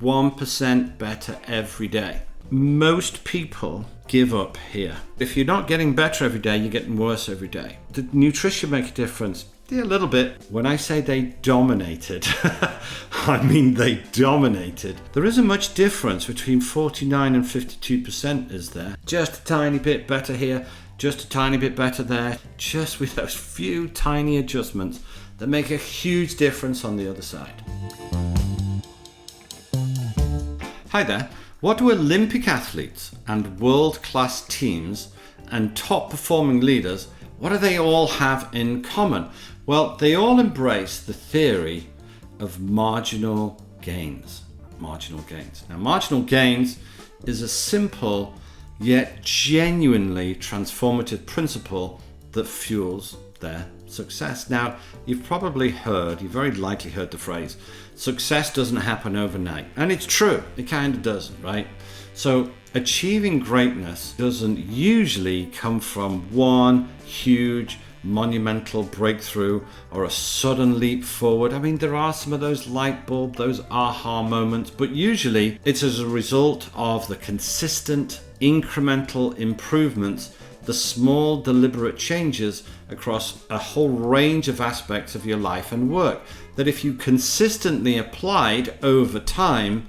1% better every day. Most people give up here. If you're not getting better every day, you're getting worse every day. Did nutrition make a difference? Yeah, a little bit. When I say they dominated, I mean they dominated. There isn't much difference between 49 and 52%, is there? Just a tiny bit better here, just a tiny bit better there, just with those few tiny adjustments that make a huge difference on the other side. Hi there. What do Olympic athletes and world-class teams and top-performing leaders, what do they all have in common? Well, they all embrace the theory of marginal gains. Marginal gains. Now, marginal gains is a simple yet genuinely transformative principle that fuels their success. Now, you've very likely heard the phrase, success doesn't happen overnight. And it's true, it kind of doesn't, right? So achieving greatness doesn't usually come from one huge monumental breakthrough or a sudden leap forward. I mean, there are some of those light bulb, those aha moments, but usually it's as a result of the consistent incremental improvements, the small deliberate changes across a whole range of aspects of your life and work that, if you consistently applied over time,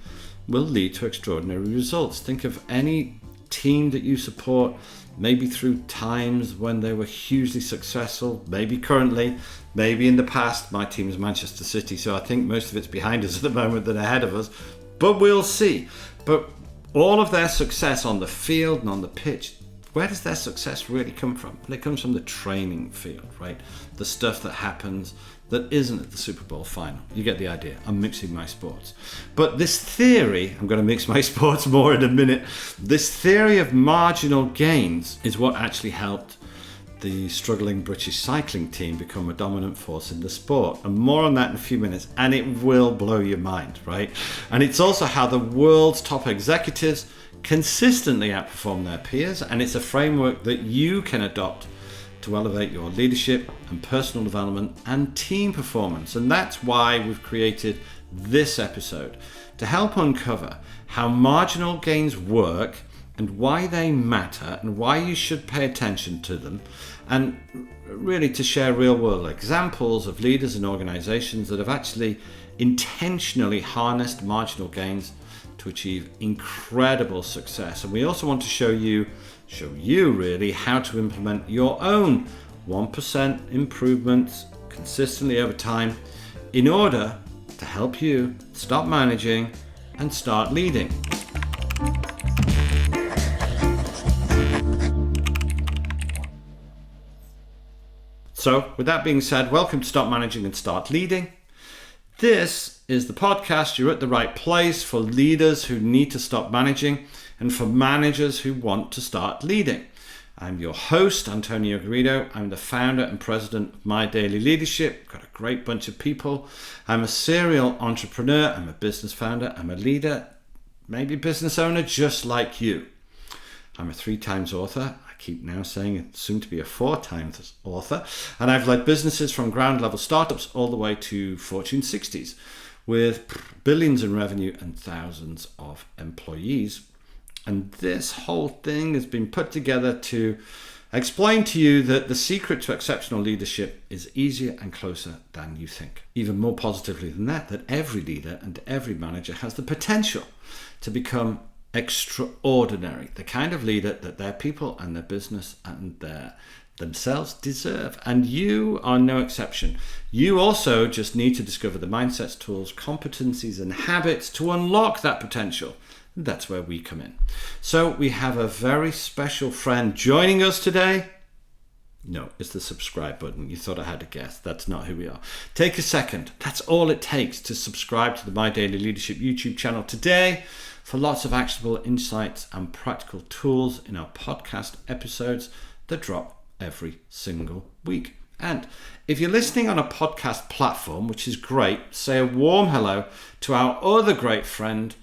will lead to extraordinary results. Think of any team that you support, maybe through times when they were hugely successful, maybe currently, maybe in the past. My team is Manchester City, so I think most of it's behind us at the moment than ahead of us, but we'll see. But all of their success on the field and on the pitch, where does their success really come from? Well, it comes from the training field, right? The stuff that happens that isn't at the Super Bowl final. You get the idea. I'm mixing my sports. But this theory, I'm going to mix my sports more in a minute, this theory of marginal gains is what actually helped the struggling British cycling team become a dominant force in the sport. And more on that in a few minutes, and it will blow your mind, right? And it's also how the world's top executives consistently outperform their peers, and it's a framework that you can adopt to elevate your leadership and personal development and team performance. And that's why we've created this episode, to help uncover how marginal gains work and why they matter and why you should pay attention to them, and really to share real world examples of leaders and organizations that have actually intentionally harnessed marginal gains to achieve incredible success. And we also want to show you really how to implement your own 1% improvements consistently over time in order to help you stop managing and start leading. So with that being said, welcome to Stop Managing and Start Leading. This is the podcast. You're at the right place for leaders who need to stop managing and for managers who want to start leading. I'm your host, Antonio Garrido. I'm the founder and president of My Daily Leadership. Got a great bunch of people. I'm a serial entrepreneur. I'm a business founder. I'm a leader, maybe business owner, just like you. I'm a 3 times author. I keep now saying it, soon to be a 4 times author. And I've led businesses from ground level startups all the way to Fortune 60s with billions in revenue and thousands of employees. And this whole thing has been put together to explain to you that the secret to exceptional leadership is easier and closer than you think. Even more positively than that every leader and every manager has the potential to become extraordinary, the kind of leader that their people and their business and themselves deserve. And you are no exception. You also just need to discover the mindsets, tools, competencies, and habits to unlock that potential. That's where we come in. So we have a very special friend joining us today. No, it's the subscribe button. You thought I had to guess. That's not who we are. Take a second. That's all it takes to subscribe to the My Daily Leadership YouTube channel today for lots of actionable insights and practical tools in our podcast episodes that drop every single week. And if you're listening on a podcast platform, which is great, say a warm hello to our other great friend,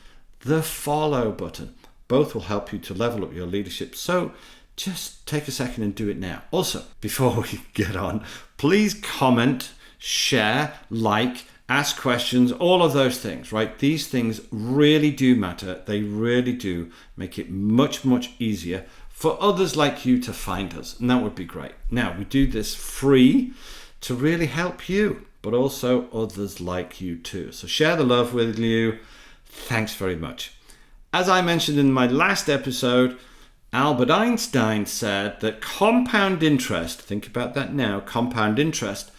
the follow button. Both will help you to level up your leadership. So just take a second and do it now. Also, before we get on, please comment, share, like, ask questions, all of those things, right? These things really do matter. They really do make it much, much easier for others like you to find us. And that would be great. Now, we do this free to really help you, but also others like you too. So share the love with you. Thanks very much. As I mentioned in my last episode, Albert Einstein said that compound interest, think about that now, compound interest,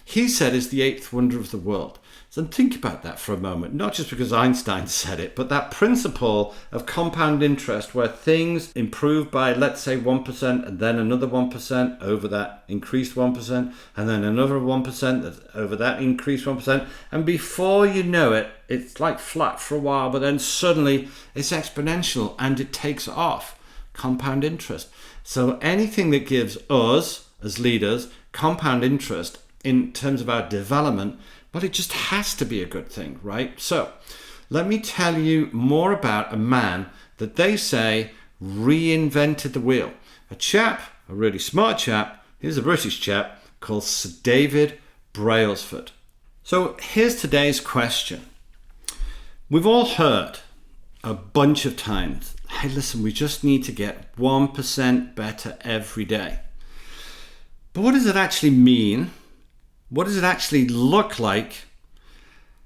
he said is the eighth wonder of the world. So think about that for a moment, not just because Einstein said it, but that principle of compound interest where things improve by, let's say, 1% and then another 1% over that increased 1% and then another 1% over that increased 1%. And before you know it, it's like flat for a while, but then suddenly it's exponential and it takes off. Compound interest. So anything that gives us as leaders compound interest in terms of our development, but it just has to be a good thing, right? So let me tell you more about a man that they say reinvented the wheel. A chap, a really smart chap, he's a British chap called Sir David Brailsford. So here's today's question. We've all heard a bunch of times, hey, listen, we just need to get 1% better every day. But what does it actually mean? What does it actually look like?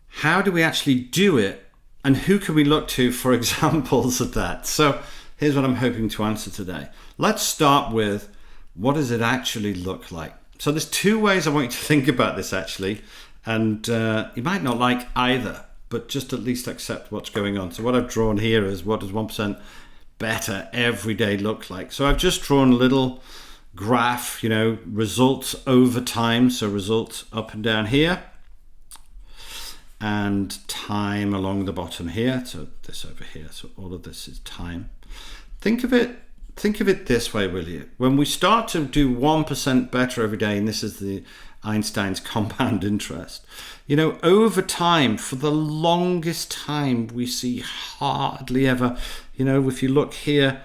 How do we actually do it? And who can we look to for examples of that? So here's what I'm hoping to answer today. Let's start with, what does it actually look like? So there's two ways I want you to think about this actually. And you might not like either, but just at least accept what's going on. So what I've drawn here is, what does 1% better every day look like? So I've just drawn a little graph, results over time. So results up and down here and time along the bottom here. So this over here. So all of this is time. Think of it this way, will you? When we start to do 1% better every day, and this is the Einstein's compound interest, over time, for the longest time, we see hardly ever, if you look here,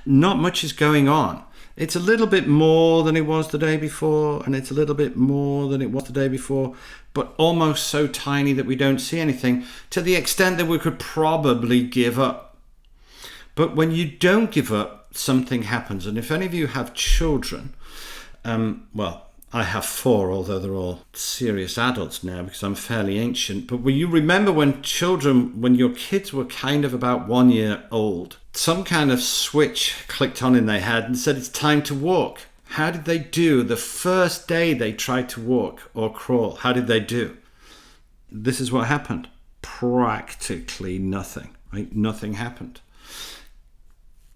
not much is going on. It's a little bit more than it was the day before, and it's a little bit more than it was the day before, but almost so tiny that we don't see anything, to the extent that we could probably give up. But when you don't give up, something happens. And if any of you have children, I have 4, although they're all serious adults now because I'm fairly ancient. But will you remember when your kids were kind of about 1 year old, some kind of switch clicked on in their head and said it's time to walk? How did they do the first day they tried to walk or crawl? How did they do? This is what happened. Practically nothing, right? Nothing happened.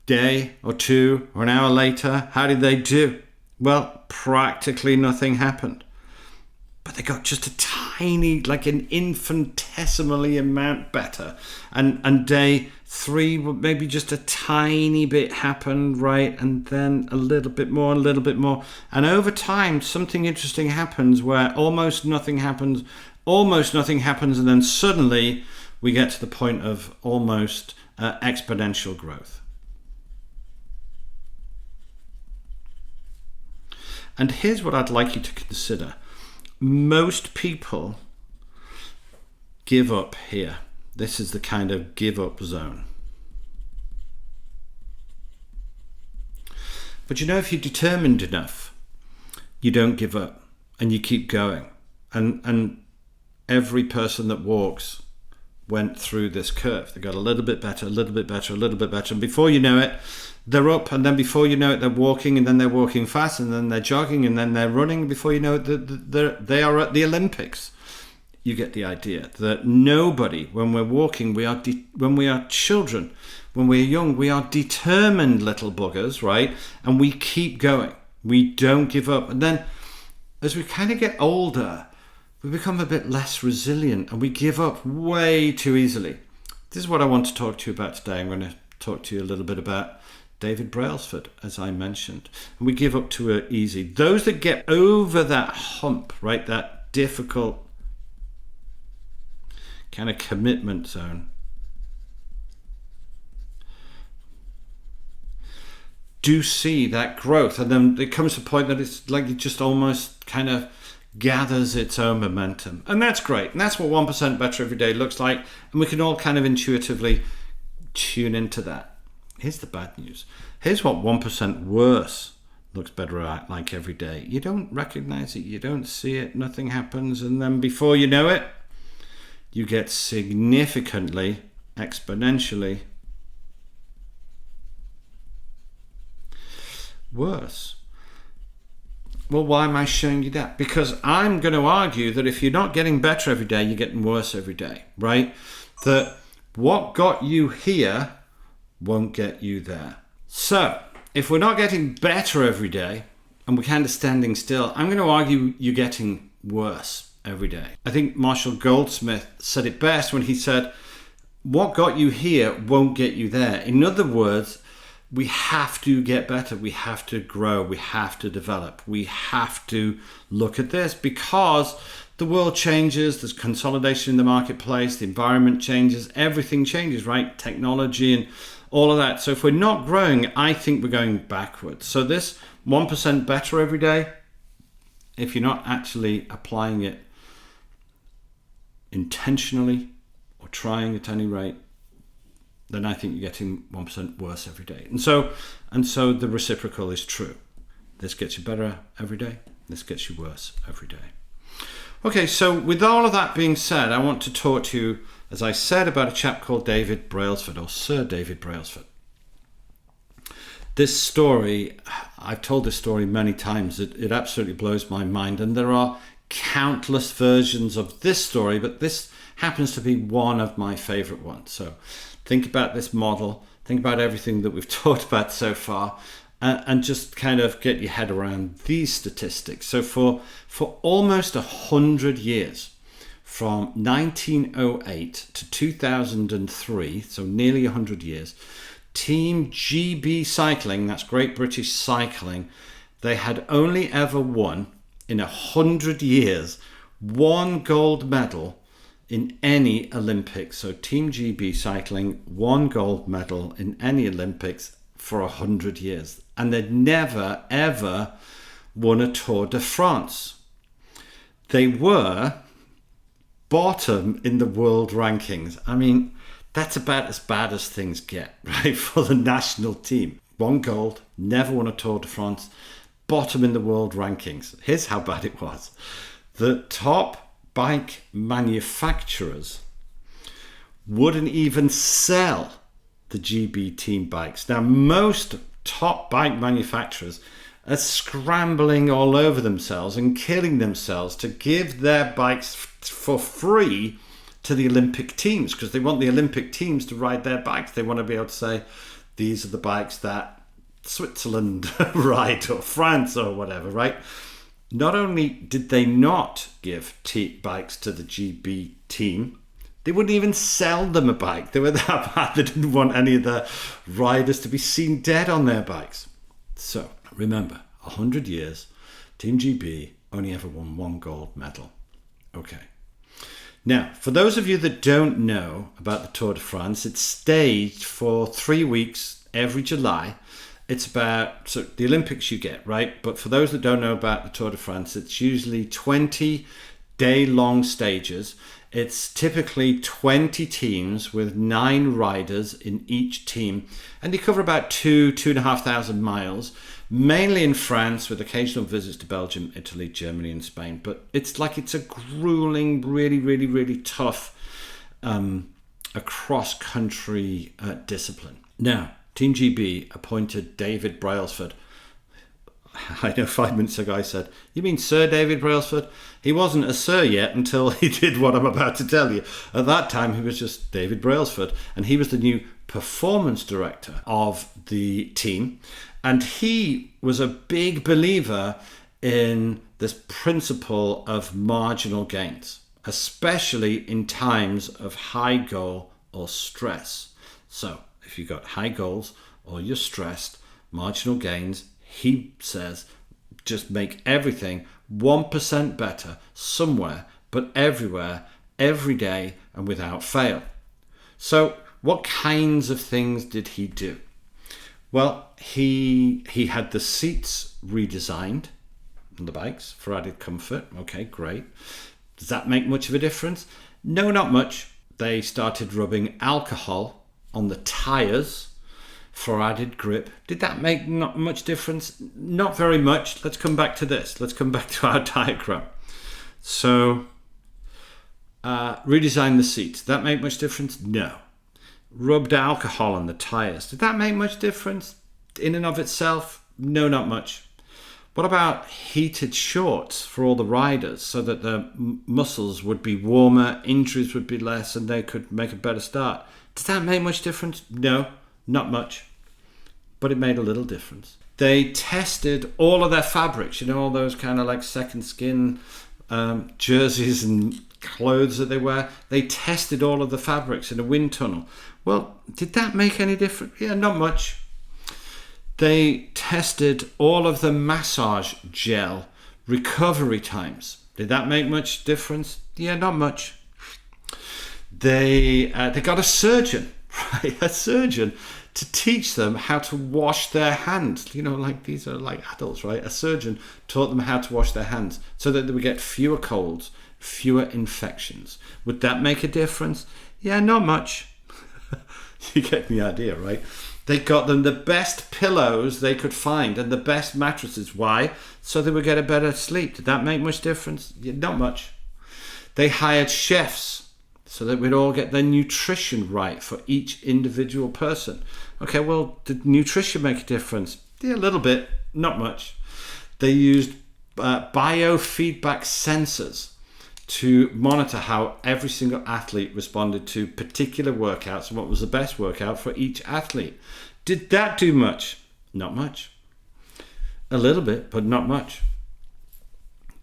Day or two or an hour later, how did they do? Well, practically nothing happened. But they got just a tiny, like an infinitesimally amount better. And day 3, maybe just a tiny bit happened, right? And then a little bit more, a little bit more. And over time, something interesting happens where almost nothing happens, and then suddenly we get to the point of almost exponential growth. And here's what I'd like you to consider. Most people give up here. This is the kind of give up zone. But if you're determined enough, you don't give up and you keep going. And every person that walks went through this curve. They got a little bit better, a little bit better, a little bit better. And before you know it, they're up, and then before you know it, they're walking, and then they're walking fast, and then they're jogging, and then they're running. Before you know it, they are at the Olympics. You get the idea that nobody, when we're walking, when we are children, when we're young, we are determined little buggers, right? And we keep going. We don't give up. And then as we kind of get older, we become a bit less resilient, and we give up way too easily. This is what I want to talk to you about today. I'm going to talk to you a little bit about David Brailsford, as I mentioned. And we give up too easy. Those that get over that hump, right, that difficult kind of commitment zone, do see that growth. And then it comes to a point that it's like you just almost kind of gathers its own momentum. And that's great. And that's what 1% better every day looks like. And we can all kind of intuitively tune into that. Here's the bad news. Here's what 1% worse looks better like every day. You don't recognize it. You don't see it. Nothing happens. And then before you know it, you get significantly, exponentially worse. Well, why am I showing you that? Because I'm going to argue that if you're not getting better every day, you're getting worse every day, right? That what got you here won't get you there. So if we're not getting better every day and we're kind of standing still, I'm going to argue you're getting worse every day. I think Marshall Goldsmith said it best when he said, what got you here won't get you there. In other words, we have to get better. We have to grow. We have to develop. We have to look at this because the world changes. There's consolidation in the marketplace. The environment changes. Everything changes, right? Technology and all of that. So if we're not growing, I think we're going backwards. So this 1% better every day, if you're not actually applying it intentionally or trying at any rate, then I think you're getting 1% worse every day. And so the reciprocal is true. This gets you better every day. This gets you worse every day. Okay, so with all of that being said, I want to talk to you, as I said, about a chap called David Brailsford, or Sir David Brailsford. This story, I've told this story many times. It absolutely blows my mind. And there are countless versions of this story, but this happens to be one of my favorite ones. So think about this model, think about everything that we've talked about so far, and just kind of get your head around these statistics. So for almost 100 years, from 1908 to 2003, so nearly 100 years, Team GB Cycling, that's Great British Cycling, they had only ever won in 100 years one gold medal in any Olympics. So Team GB Cycling, one gold medal in any Olympics for 100 years. And they'd never, ever won a Tour de France. They were bottom in the world rankings. I mean, that's about as bad as things get, right, for the national team. One gold, never won a Tour de France, bottom in the world rankings. Here's how bad it was. The top bike manufacturers wouldn't even sell the GB team bikes. Now, most top bike manufacturers are scrambling all over themselves and killing themselves to give their bikes for free to the Olympic teams, because they want the Olympic teams to ride their bikes. They want to be able to say, these are the bikes that Switzerland ride, or France, or whatever, right? Not only did they not give bikes to the GB team, they wouldn't even sell them a bike. They were that bad. They didn't want any of the riders to be seen dead on their bikes. So remember, 100 years, Team GB only ever won one gold medal. Okay. Now, for those of you that don't know about the Tour de France, it's staged for 3 weeks every July. It's about, so the Olympics you get, right? But for those that don't know about the Tour de France, it's usually 20-day-long stages. It's typically 20 teams with 9 riders in each team. And they cover about 2,500 miles, mainly in France, with occasional visits to Belgium, Italy, Germany, and Spain. But it's a grueling, really, really, really tough cross-country discipline. Now, Team GB appointed David Brailsford. I know 5 minutes ago I said, you mean Sir David Brailsford? He wasn't a sir yet until he did what I'm about to tell you. At that time, he was just David Brailsford, and he was the new performance director of the team. And he was a big believer in this principle of marginal gains, especially in times of high goal or stress. So if you've got high goals or you're stressed, marginal gains, he says, just make everything 1% better somewhere, but everywhere, every day, and without fail. So what kinds of things did he do? Well, he had the seats redesigned. on the bikes for added comfort. Okay, great. Does that make much of a difference? No, not much. They started rubbing alcohol on the tyres for added grip. Did that make not much difference? Not very much. Let's come back to this. Let's come back to our diagram. So, redesign the seats. Did that make much difference? No. Rubbed alcohol on the tyres. Did that make much difference in and of itself? No, not much. What about heated shorts for all the riders so that the muscles would be warmer, injuries would be less, and they could make a better start? Did that make much difference? No, not much. But it made a little difference. They tested all of their fabrics, all those kind of like second skin jerseys and clothes that they wear. They tested all of the fabrics in a wind tunnel. Well, did that make any difference? Yeah, not much. They tested all of the massage gel recovery times. Did that make much difference? Yeah, not much. They got a surgeon, right? A surgeon to teach them how to wash their hands. Like these are like adults, right? A surgeon taught them how to wash their hands so that they would get fewer colds, fewer infections. Would that make a difference? Yeah, not much. You get the idea, right? They got them the best pillows they could find and the best mattresses. Why? So they would get a better sleep. Did that make much difference? Yeah, not much. They hired chefs so that we'd all get their nutrition right for each individual person. Okay, well, did nutrition make a difference? Yeah, a little bit, not much. They used biofeedback sensors to monitor how every single athlete responded to particular workouts and what was the best workout for each athlete. Did that do much? Not much. A little bit, but not much.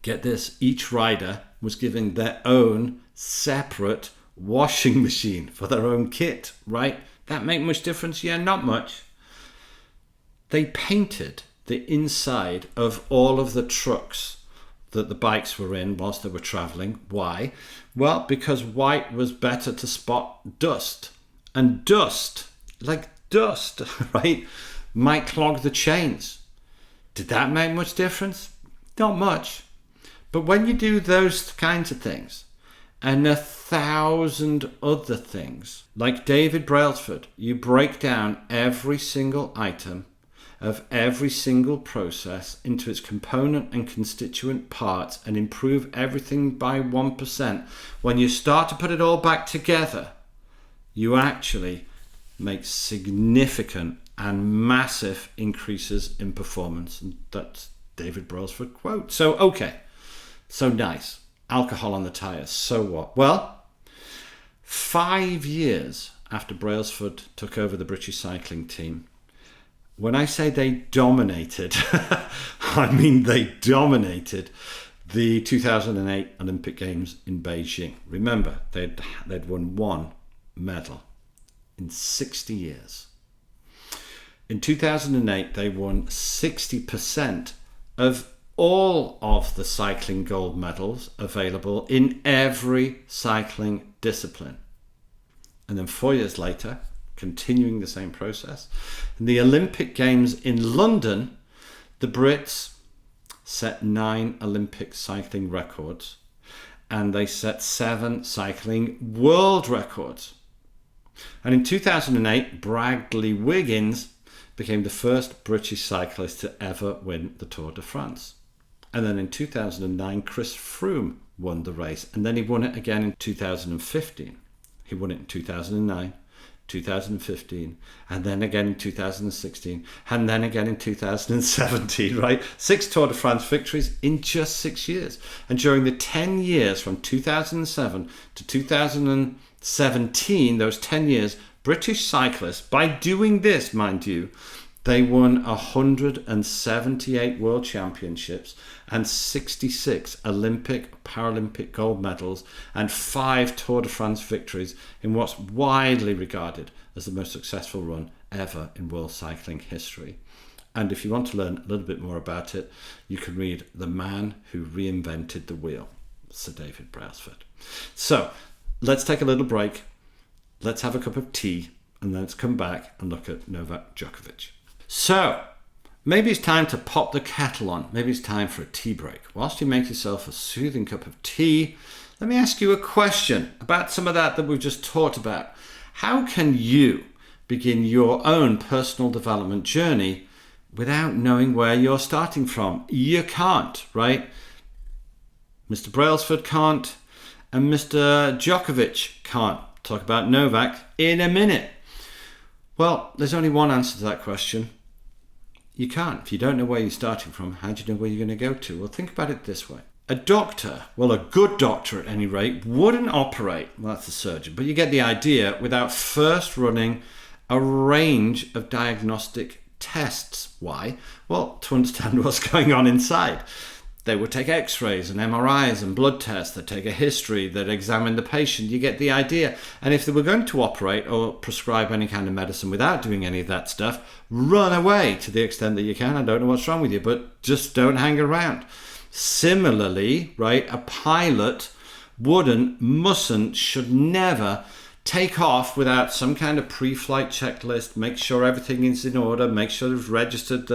Get this, each rider was given their own separate washing machine for their own kit, right? That make much difference? Yeah, not much. They painted the inside of all of the trucks that the bikes were in whilst they were traveling. Why? Well, because white was better to spot dust. And dust, right, might clog the chains. Did that make much difference? Not much. But when you do those kinds of things, and 1,000 other things, like David Brailsford, you break down every single item of every single process into its component and constituent parts and improve everything by 1%. When you start to put it all back together, you actually make significant and massive increases in performance. And that's David Brailsford quote. So nice. Alcohol on the tyres. So what? Well, 5 years after Brailsford took over the British cycling team, when I say they dominated, I mean they dominated the 2008 Olympic Games in Beijing. Remember, they'd won one medal in 60 years. In 2008, they won 60% of all of the cycling gold medals available in every cycling discipline. And then 4 years later, continuing the same process, in the Olympic Games in London, the Brits set 9 Olympic cycling records and they set 7 cycling world records. And in 2008, Bradley Wiggins became the first British cyclist to ever win the Tour de France. And then in 2009, Chris Froome won the race, and then he won it again in 2015. He won it in 2009, 2015, and then again in 2016, and then again in 2017, right? 6 Tour de France victories in just 6 years. And during the 10 years from 2007 to 2017, those 10 years, British cyclists, by doing this, mind you, they won 178 world championships and 66 Olympic, Paralympic gold medals and 5 Tour de France victories in what's widely regarded as the most successful run ever in world cycling history. And if you want to learn a little bit more about it, you can read The Man Who Reinvented the Wheel, Sir David Brailsford. So let's take a little break. Let's have a cup of tea and then let's come back and look at Novak Djokovic. So, Maybe it's time to pop the kettle on. Maybe it's time for a tea break. Whilst you make yourself a soothing cup of tea, let me ask you a question about some of that we've just talked about. How can you begin your own personal development journey without knowing where you're starting from? You can't, right? Mr. Brailsford can't, and Mr. Djokovic can't. Talk about Novak in a minute. Well, there's only one answer to that question. You can't. If you don't know where you're starting from, how do you know where you're going to go to? Well, think about it this way. A doctor, well, a good doctor at any rate, wouldn't operate, well, that's a surgeon, but you get the idea, without first running a range of diagnostic tests. Why? Well, to understand what's going on inside. They would take x-rays and MRIs and blood tests. They'd take a history. They'd examine the patient. You get the idea. And if they were going to operate or prescribe any kind of medicine without doing any of that stuff, run away to the extent that you can. I don't know what's wrong with you, but just don't hang around. Similarly, right, a pilot mustn't, should never take off without some kind of pre-flight checklist, make sure everything is in order, make sure they've registered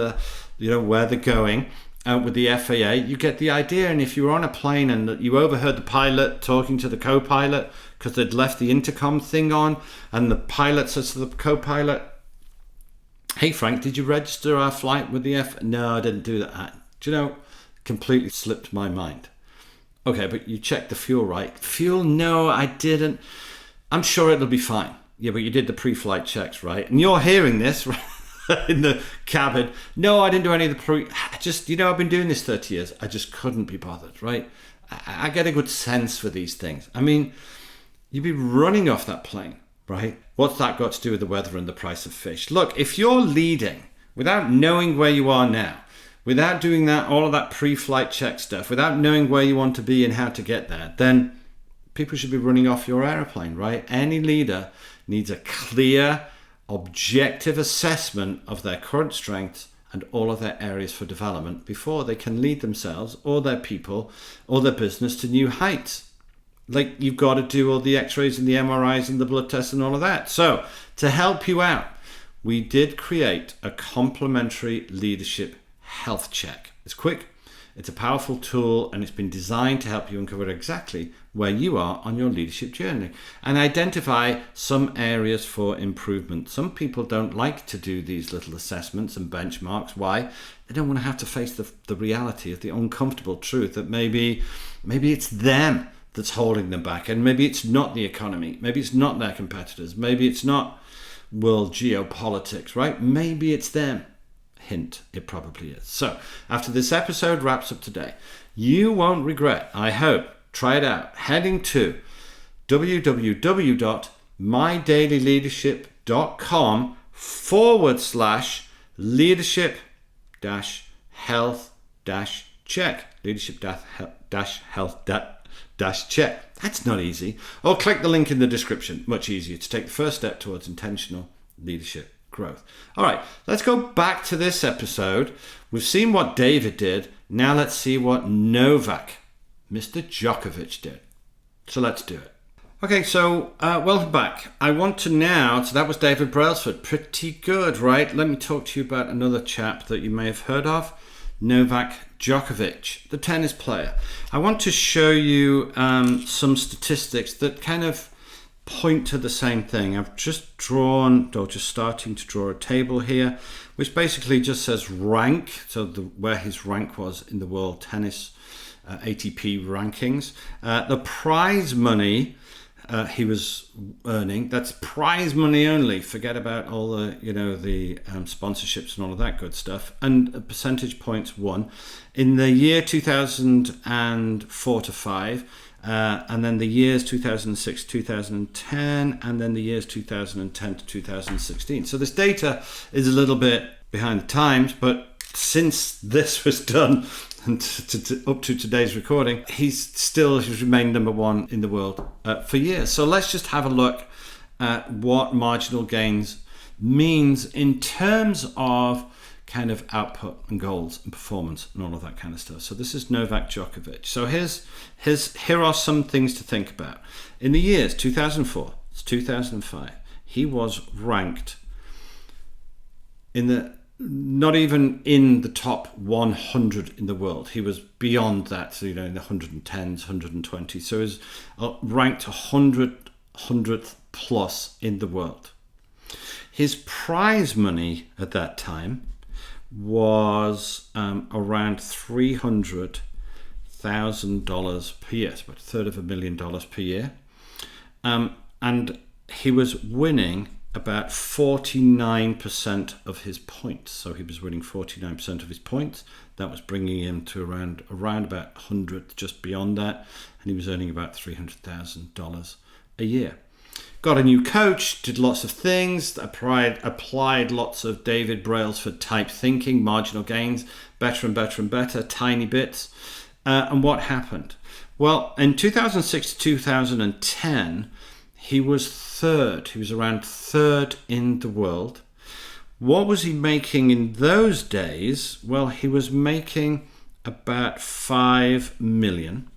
where they're going. With the FAA, you get the idea. And if you were on a plane and you overheard the pilot talking to the co-pilot because they'd left the intercom thing on, and the pilot says to the co-pilot, "Hey Frank, did you register our flight with the No, I didn't do that." Do you know, completely slipped my mind. Okay, but you checked the fuel, right? Fuel? No, I didn't. I'm sure it'll be fine. Yeah, but you did the pre-flight checks, right? And you're hearing this, right? In the cabin. No, I didn't do any of the I've been doing this 30 years. I just couldn't be bothered, right? I get a good sense for these things. I mean, you'd be running off that plane, right? What's that got to do with the weather and the price of fish? Look, if you're leading without knowing where you are now, without doing all of that pre-flight check stuff, without knowing where you want to be and how to get there, then people should be running off your airplane, right? Any leader needs a clear, objective assessment of their current strengths and all of their areas for development before they can lead themselves or their people or their business to new heights. Like, you've got to do all the x-rays and the MRIs and the blood tests and all of that. So to help you out, we did create a complimentary leadership health check. It's quick, it's a powerful tool, and it's been designed to help you uncover exactly where you are on your leadership journey and identify some areas for improvement. Some people don't like to do these little assessments and benchmarks. Why? They don't want to have to face the reality of the uncomfortable truth that maybe it's them that's holding them back, and maybe it's not the economy, maybe it's not their competitors, maybe it's not world geopolitics, right? Maybe it's them. Hint, it probably is. So after this episode wraps up today, you won't regret, I hope. Try it out. Heading to www.mydailylleadership.com/leadership-health-check. Leadership-health-check. That's not easy. Or click the link in the description. Much easier to take the first step towards intentional leadership growth. All right, let's go back to this episode. We've seen what David did. Now let's see what Novak, Mr. Djokovic, did. So let's do it. Okay, so welcome back. I want to now, so that was David Brailsford. Pretty good, right? Let me talk to you about another chap that you may have heard of, Novak Djokovic, the tennis player. I want to show you some statistics that kind of point to the same thing. I've just starting to draw a table here, which basically just says rank, so where his rank was in the world tennis ATP rankings. The prize money he was earning, that's prize money only. Forget about all the sponsorships and all of that good stuff. And percentage points won in the year 2004 to 5. And then the years 2006, 2010, and then the years 2010 to 2016. So this data is a little bit behind the times, but since this was done and up to today's recording, he's remained number one in the world for years. So let's just have a look at what marginal gains means in terms of kind of output and goals and performance and all of that kind of stuff. So this is Novak Djokovic. So here are some things to think about. In the years 2004 to 2005, he was ranked in the not even in the top 100 in the world. He was beyond that, so, in the 110s, 120s. So he was ranked 100th plus in the world. His prize money at that time was around $300,000 per year. It's about $350,000 per year. And he was winning about 49% of his points. So he was winning 49% of his points. That was bringing him to around about 100, just beyond that. And he was earning about $300,000 a year. Got a new coach, did lots of things, applied lots of David Brailsford type thinking, marginal gains, better and better and better, tiny bits. And what happened? Well, in 2006 to 2010, he was third. He was around third in the world. What was he making in those days? Well, he was making about 5 million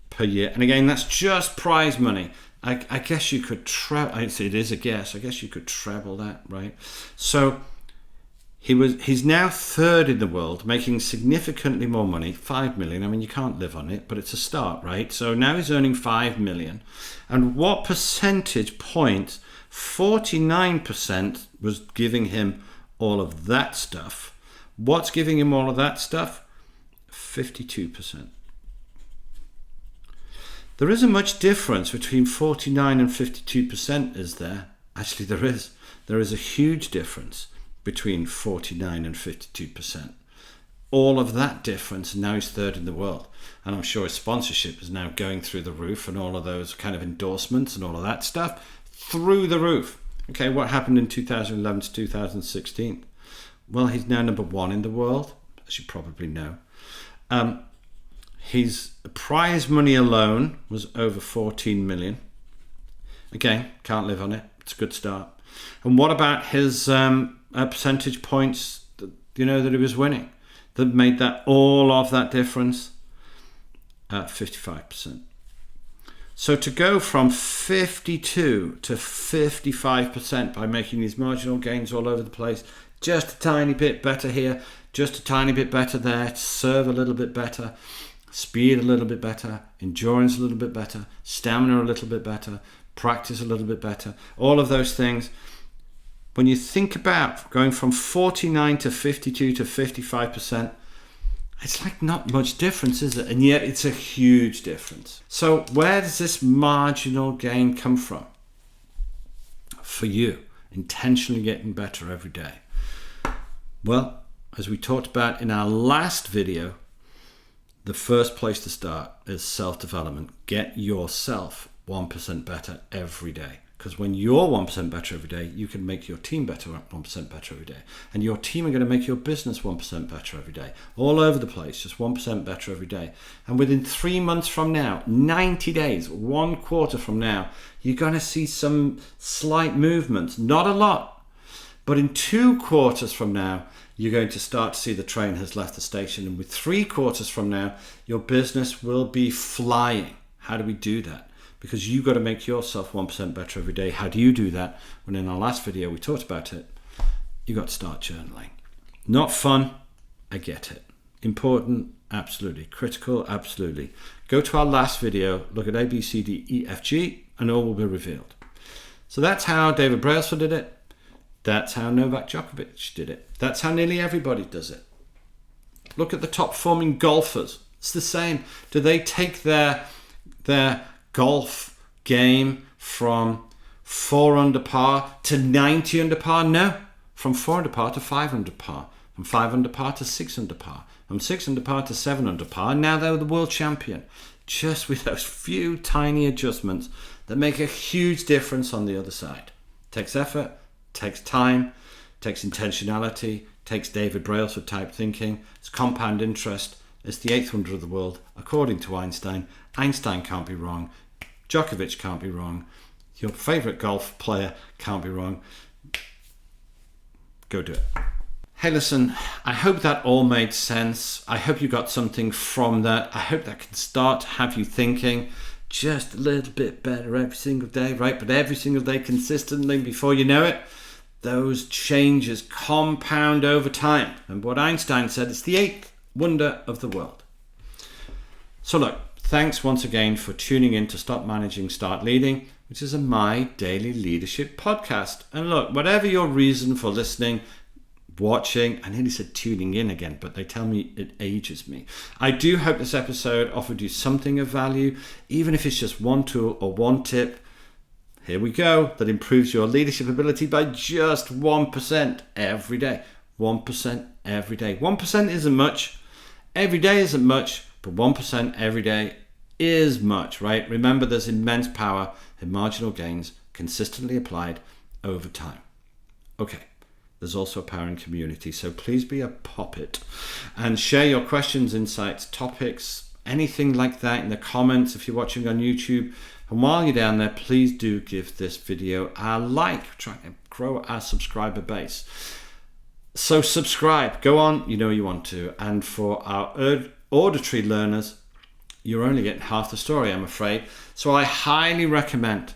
per year. And again, that's just prize money. I guess you could it is a guess. I guess you could treble that, right? So he's now third in the world, making significantly more money, 5 million. I mean, you can't live on it, but it's a start, right? So now he's earning 5 million. And what percentage point? 49% was giving him all of that stuff. What's giving him all of that stuff? 52%. There isn't much difference between 49 and 52%, is there? Actually, there is. There is a huge difference between 49 and 52%. All of that difference, and now he's third in the world. And I'm sure his sponsorship is now going through the roof, and all of those kind of endorsements and all of that stuff through the roof. Okay, what happened in 2011 to 2016? Well, he's now number one in the world, as you probably know. His prize money alone was over 14 million. Again, can't live on it. It's a good start. And what about his percentage points that he was winning that made that all of that difference? 55%. So to go from 52 to 55% by making these marginal gains all over the place, just a tiny bit better here, just a tiny bit better there, serve a little bit better, speed a little bit better, endurance a little bit better, stamina a little bit better, practice a little bit better, all of those things. When you think about going from 49 to 52 to 55%, it's like not much difference, is it? And yet it's a huge difference. So where does this marginal gain come from? For you, intentionally getting better every day. Well, as we talked about in our last video, the first place to start is self-development. Get yourself 1% better every day. Because when you're 1% better every day, you can make your team better 1% better every day. And your team are going to make your business 1% better every day. All over the place, just 1% better every day. And within 3 months from now, 90 days, 1 quarter from now, you're going to see some slight movements. Not a lot. But in 2 quarters from now, you're going to start to see the train has left the station. And with 3 quarters from now, your business will be flying. How do we do that? Because you've got to make yourself 1% better every day. How do you do that? When in our last video we talked about it, you got to start journaling. Not fun, I get it. Important, absolutely. Critical, absolutely. Go to our last video, look at A, B, C, D, E, F, G, and all will be revealed. So that's how David Brailsford did it. That's how Novak Djokovic did it. That's how nearly everybody does it. Look at the top performing golfers. It's the same. Do they take their golf game from 4 under par to 90 under par? No. From 4 under par to 5 under par. From 5 under par to 6 under par. From 6 under par to 7 under par. Now they're the world champion. Just with those few tiny adjustments that make a huge difference on the other side. Takes effort, takes time, takes intentionality, takes David Brailsford type thinking. It's compound interest. It's the 8th wonder of the world, according to Einstein. Einstein can't be wrong. Djokovic can't be wrong. Your favourite golf player can't be wrong. Go do it. Hey, listen, I hope that all made sense. I hope you got something from that. I hope that can start to have you thinking just a little bit better every single day, right? But every single day consistently, before you know it, those changes compound over time. And what Einstein said, it's the eighth wonder of the world. So look, thanks once again for tuning in to Stop Managing, Start Leading, which is a My Daily Leadership podcast. And look, whatever your reason for listening, watching, I nearly said tuning in again, but they tell me it ages me. I do hope this episode offered you something of value, even if it's just one tool or one tip. Here we go, that improves your leadership ability by just 1% every day. 1% every day. 1% isn't much. Every day isn't much, but 1% every day is much, right? Remember, there's immense power in marginal gains consistently applied over time. Okay. There's also power in community, so please be a poppet and share your questions, insights, topics, anything like that in the comments if you're watching on YouTube. And while you're down there, please do give this video a like, try and grow our subscriber base. So subscribe, go on, you know you want to. And for our auditory learners, you're only getting half the story, I'm afraid. So I highly recommend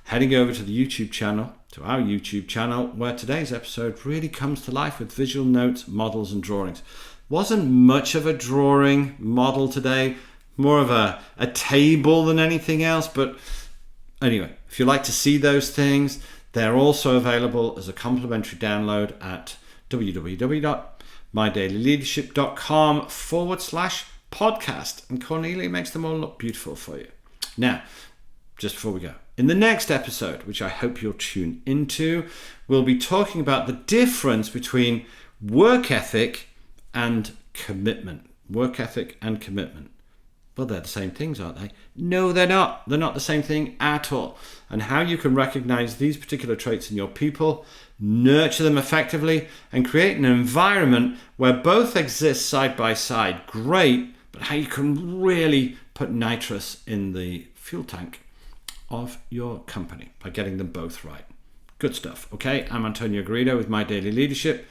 heading over to the YouTube channel, to our YouTube channel, where today's episode really comes to life with visual notes, models and drawings. Wasn't much of a drawing model today, more of a table than anything else. But anyway, if you like to see those things, they're also available as a complimentary download at www.mydailyleadership.com/podcast. And Cornelia makes them all look beautiful for you. Now, just before we go, in the next episode, which I hope you'll tune into, we'll be talking about the difference between work ethic and commitment. Work ethic and commitment. Well, they're the same things, aren't they? No, they're not. They're not the same thing at all. And how you can recognize these particular traits in your people, nurture them effectively, and create an environment where both exist side by side. Great, but how you can really put nitrous in the fuel tank of your company by getting them both right. Good stuff. Okay, I'm Antonio Garrido with My Daily Leadership.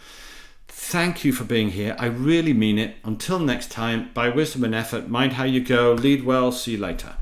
Thank you for being here. I really mean it. Until next time, by wisdom and effort, mind how you go, lead well, see you later.